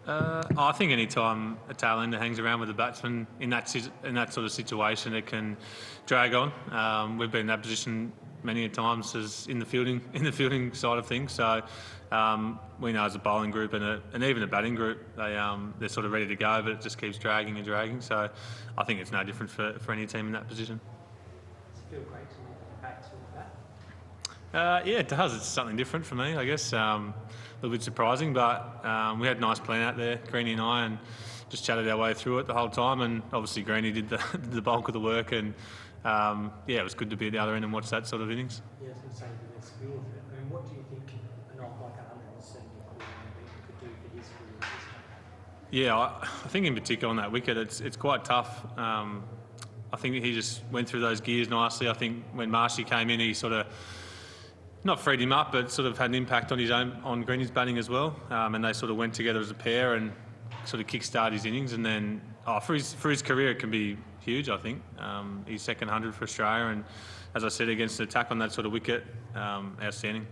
I think any time a tail ender hangs around with a batsman in that sort of situation, it can drag on. We've been in that position many a times as in the fielding side of things. So we know as a bowling group and even a batting group, they're sort of ready to go, but it just keeps dragging and dragging. So I think it's no different for any team in that position. Does it feel great to look back to that? Yeah, it does. It's something different for me, I guess. A little bit surprising, but we had a nice plan out there, Greenie and I, and just chatted our way through it the whole time. And obviously Greenie did the bulk of the work, and yeah, it was good to be at the other end and watch that sort of innings. Yeah, I was going to say the skill of it. I mean, what do you think an off like 170 could do for his career at this time? Yeah, I think in particular on that wicket, it's quite tough. I think he just went through those gears nicely. I think when Marshy came in, he sort of not freed him up, but sort of had an impact on Greenie's batting as well. And they sort of went together as a pair and sort of kick-start his innings. And then for his career, it can be huge, I think. He's second 100 for Australia, and as I said, against an attack on that sort of wicket, outstanding.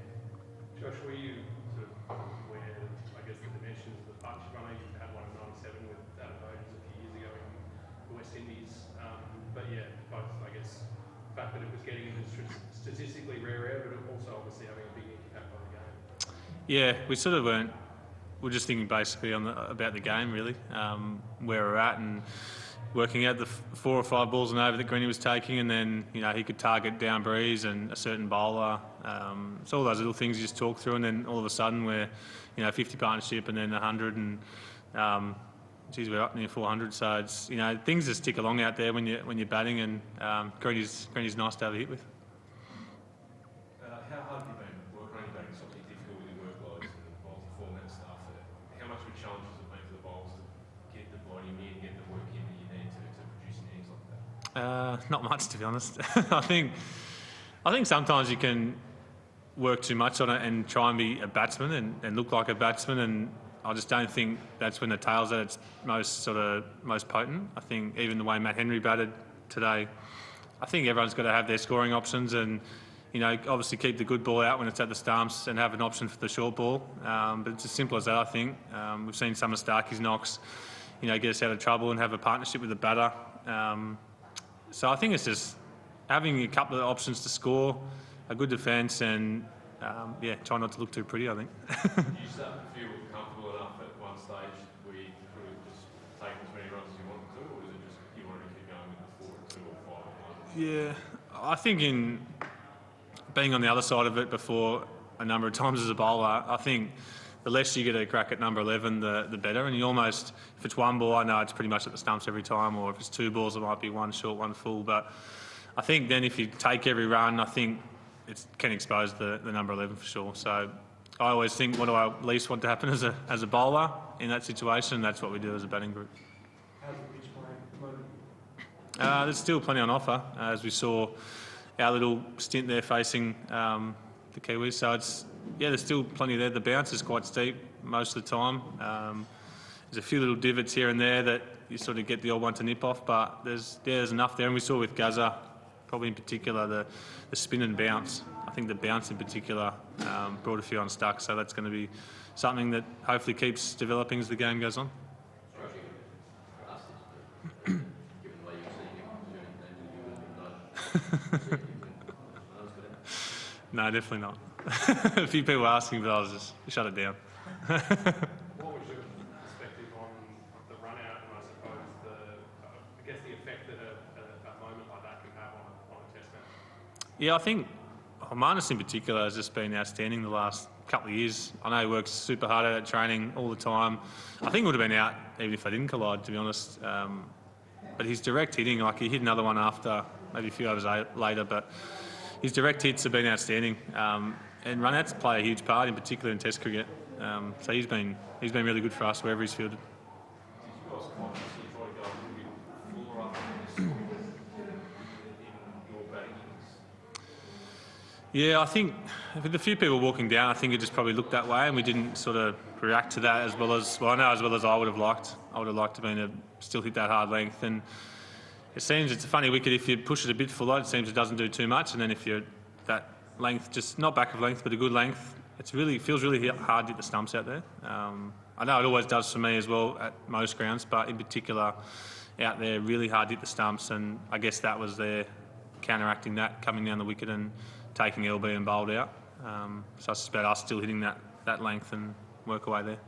Josh, were you sort of aware of, I guess, the dimensions of the punch runner? You had one in 97 with Adam Bowden a few years ago in the West Indies. But yeah, both, I guess, the fact that it was getting into statistically rare, but also obviously having a big impact on the game. Yeah, we sort of weren't. We're just thinking basically about the game, really, where we're at, and working out the 4 or 5 balls and over that Greenie was taking, and then he could target down breeze and a certain bowler. So all those little things you just talk through, and then all of a sudden we're 50 partnership and then 100, and geez, we're up near 400. So it's things just tick along out there when you're batting, and Greenie's nice to have a hit with. How hard have you been working on your batting? It's obviously difficult with your workloads and the multi-format stuff. How much of a challenge has it been for the bowlers to get the volume in, get the work in that you need to produce innings like that? Not much, to be honest. I think sometimes you can work too much on it and try and be a batsman and look like a batsman, and I just don't think that's when the tail's at its most potent. I think even the way Matt Henry batted today, I think everyone's got to have their scoring options and obviously keep the good ball out when it's at the stumps and have an option for the short ball. But it's as simple as that, I think. We've seen some of Starkey's knocks, get us out of trouble and have a partnership with the batter. So I think it's just having a couple of options to score, a good defence, and try not to look too pretty, I think. Do you start to feel comfortable enough at one stage where you could have just taken as many runs as you wanted to, or is it just you wanted to keep going with the 4 or 2 or 5? Yeah, I think in being on the other side of it before a number of times as a bowler, I think the less you get a crack at number 11, the better. And you almost, if it's one ball, I know it's pretty much at the stumps every time, or if it's 2 balls, it might be 1 short, 1 full. But I think then if you take every run, I think it can expose the number 11 for sure. So I always think, what do I least want to happen as a bowler in that situation? That's what we do as a batting group. How's the pitch playing at the moment? There's still plenty on offer, as we saw our little stint there facing the Kiwis. So there's still plenty there. The bounce is quite steep most of the time. There's a few little divots here and there that you sort of get the old one to nip off, but there's enough there. And we saw with Gazza, probably in particular, the spin and bounce. I think the bounce in particular brought a few unstuck. So that's going to be something that hopefully keeps developing as the game goes on. No, definitely not. A few people were asking, but I was just shut it down. What was your perspective on the run out and I suppose the effect that a moment like that can have on a test match? Yeah, I think Marnus in particular has just been outstanding the last couple of years. I know he works super hard at training all the time. I think he would have been out even if they didn't collide, to be honest. But his direct hitting, like he hit another one after, maybe a few overs later, but his direct hits have been outstanding. And run-outs play a huge part, in particular in Test cricket. So he's been really good for us wherever he's fielded. Yeah, I think with a few people walking down, I think it just probably looked that way, and we didn't sort of react to that as well as I would have liked. I would have liked to have been still hit that hard length, and it seems it's a funny wicket. If you push it a bit fuller, it seems it doesn't do too much, and then if you're that length, just not back of length, but a good length, feels really hard to hit the stumps out there. I know it always does for me as well at most grounds, but in particular out there, really hard to hit the stumps, and I guess that was their counteracting that, coming down the wicket and taking LB and bowled out. So I suspect us still hitting that length and work away there.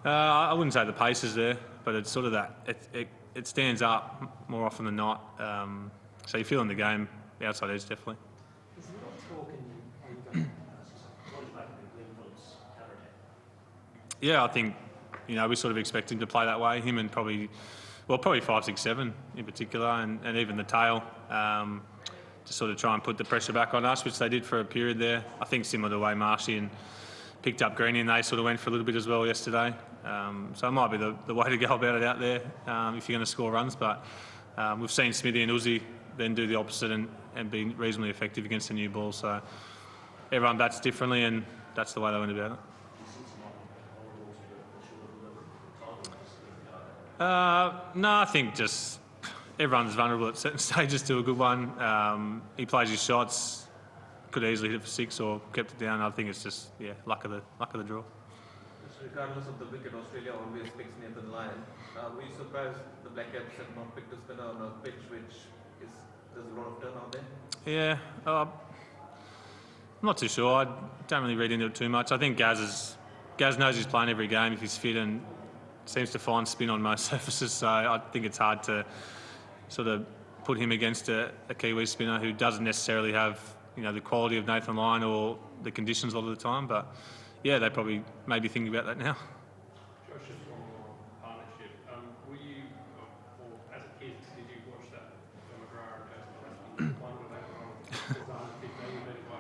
I wouldn't say the pace is there, but it's sort of that, it stands up more often than not. So you feel in the game, the outside edge definitely. Is there a talk in What is back in Glenfield's counter-attack? Yeah, I think, we sort of expect him to play that way. Him and probably 5, 6, 7 in particular, and even the tail, to sort of try and put the pressure back on us, which they did for a period there. I think similar to the way Marshy and picked up Greeny, and they sort of went for a little bit as well yesterday. So it might be the way to go about it out there if you're going to score runs. But we've seen Smithy and Uzi then do the opposite and be reasonably effective against the new ball. So everyone bats differently, and that's the way they went about it. No, I think just everyone's vulnerable at certain stages to a good one. He plays his shots, could easily hit it for 6 or kept it down. I think it's just luck of the draw. Just regardless of the wicket, Australia always picks Nathan Lyon. Were you surprised the BLACKCAPS have not picked a spinner on a pitch there's a lot of turn out there? Yeah, I'm not too sure. I don't really read into it too much. I think Gaz knows he's playing every game if he's fit, and seems to find spin on most surfaces. So I think it's hard to sort of put him against a Kiwi spinner who doesn't necessarily have the quality of Nathan Lyon or the conditions a lot of the time. But yeah, they probably may be thinking about that now. Josh, just one more on partnership. Were you, or as a kid, did you watch that McGrath and one where they were on 15 metre by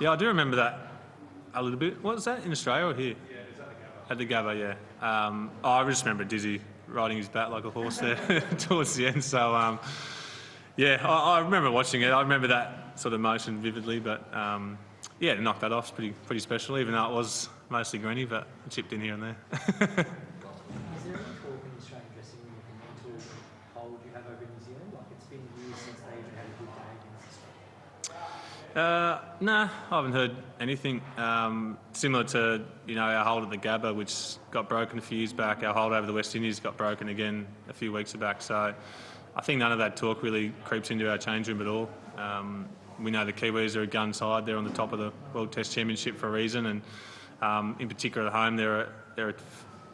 Yeah, I do remember that a little bit. What was that, in Australia or here? Yeah, is that the Gabba? At the Gabba, yeah. I just remember Dizzy riding his bat like a horse there towards the end. So, I remember watching it. I remember that sort of motion vividly. But, to knock that off is pretty special, even though it was mostly greeny, but it chipped in here and there. Is there any talk in the Australian dressing room of the mental hold you have over New Zealand? Like, it's been years since they even had a good day against Australia. Nah, I haven't heard anything. Similar to, our hold at the Gabba, which got broken a few years back. Our hold over the West Indies got broken again a few weeks back. So I think none of that talk really creeps into our change room at all. We know the Kiwis are a gun side. They're on the top of the World Test Championship for a reason. And in particular at home, they're a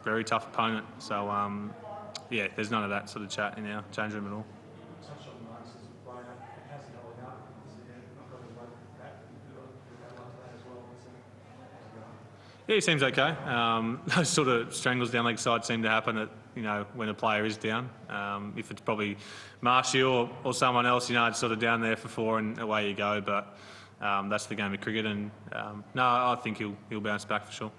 very tough opponent. So, there's none of that sort of chat in our change room at all. Touched on Marcus's player, how's he holding up? Is he not got his way back? As well. Yeah, he seems okay. Those sort of strangles down leg side seem to happen at when a player is down. If it's probably Marshy or someone else, it's sort of down there for 4 and away you go. But that's the game of cricket, and no, I think he'll bounce back for sure.